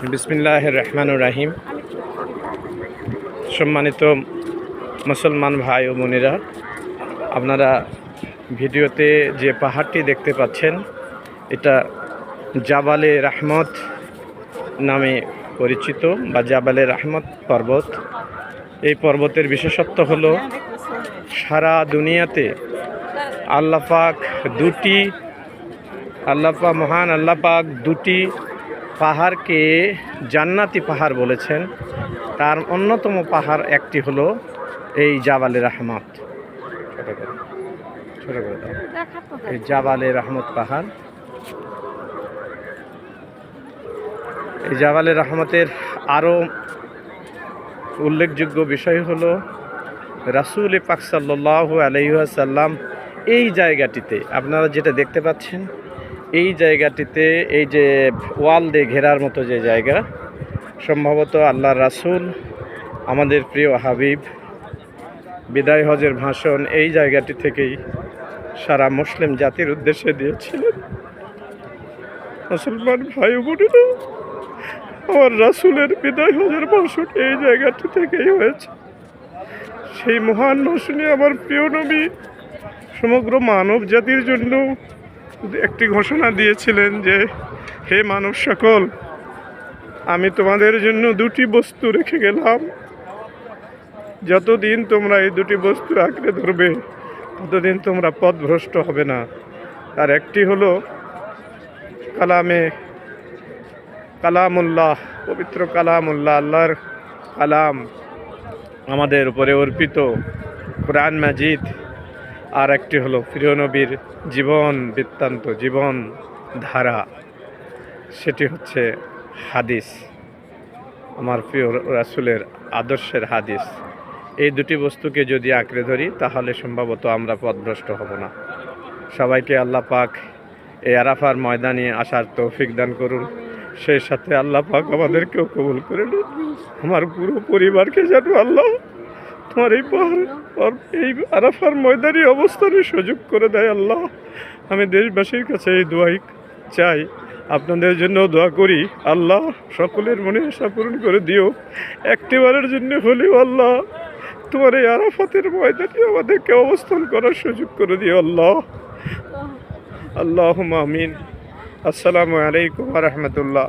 বিসমিল্লাহির রহমানির রহিম। সম্মানিত মুসলমান ভাই ও বোনেরা, আপনারা ভিডিওতে যে পাহাড়টি দেখতে পাচ্ছেন এটা জাবালে রহমত নামে পরিচিত বা জাবালে রহমত পর্বত। এই পর্বতের বিশেষত্ব হলো সারা দুনিয়াতে আল্লাহ পাক মহান আল্লাহ পাক দুটি পাহাড়কে জান্নাতি পাহাড় বলেছেন। তার অন্যতম পাহাড় একটি হলো এই জাবালে রহমত। এই জাবালে রহমত পাহাড়। এই জাবালে রহমতের আরও উল্লেখযোগ্য বিষয় হলো রাসূল পাক সাল্লাল্লাহু আলাইহি ওয়াসাল্লাম এই জায়গাটিতে, আপনারা যেটা দেখতে পাচ্ছেন এই জায়গাটিতে, এই যে ওয়াল দিয়ে ঘেরার মতো যে জায়গা, সম্ভবত আল্লাহর রাসূল আমাদের প্রিয় হাবিব বিদায় হজের ভাষণ এই জায়গাটি থেকেই সারা মুসলিম জাতির উদ্দেশ্যে দিয়েছিলেন। মুসলমান ভাই বোনেরা, আমার রাসূলের বিদায় হজের ভাষণ এই জায়গাটি থেকেই হয়েছে। সেই মহান ভাষণে আমার প্রিয় নবী সমগ্র মানব জাতির জন্য একটি ঘোষণা দিয়েছিলেন যে, হে মানব সকল, আমি তোমাদের জন্য দুটি বস্তু রেখে গেলাম। যতদিন তোমরা এই দুটি বস্তু আঁকড়ে ধরবে ততদিন তোমরা পথভ্রষ্ট হবে না। তার একটি হলো কালামুল্লাহ, পবিত্র কালামুল্লাহ, আল্লাহর কালাম, আমাদের উপরে অর্পিত কোরআন মাজিদ। আর একটি হলো প্রিয় নবীর জীবন বৃত্তান্ত, জীবন ধারা, সেটি হচ্ছে হাদিস, আমার প্রিয় রাসূলের আদর্শের হাদিস। এই দুটি বস্তুকে যদি আঁকড়ে ধরি তাহলে সম্ভবত আমরা পথভ্রষ্ট হব না। সবাইকে আল্লাহ পাক এই আরাফার ময়দানে আসার তৌফিক দান করুন। সেই সাথে আল্লাহ পাক আমাদেরকেও কবুল করে নিন। আমার পুরো পরিবারকে যেন আল্লাহ তোমার এই আরাফার ময়দানে অবস্থানের সুযোগ করে দেয়। আল্লাহ, আমি দেশবাসীর কাছে এই দোয়াই চাই, আপনাদের জন্য দোয়া করি। আল্লাহ সকলের মনে আশা পূরণ করে দিও। একটিবারের জন্য হলেও আল্লাহ তোমার এই আরাফাতের ময়দানে আমাদেরকে অবস্থান করার সুযোগ করে দিও। আল্লাহুম্মা আমিন। আসসালামু আলাইকুম ওয়া রাহমাতুল্লাহ।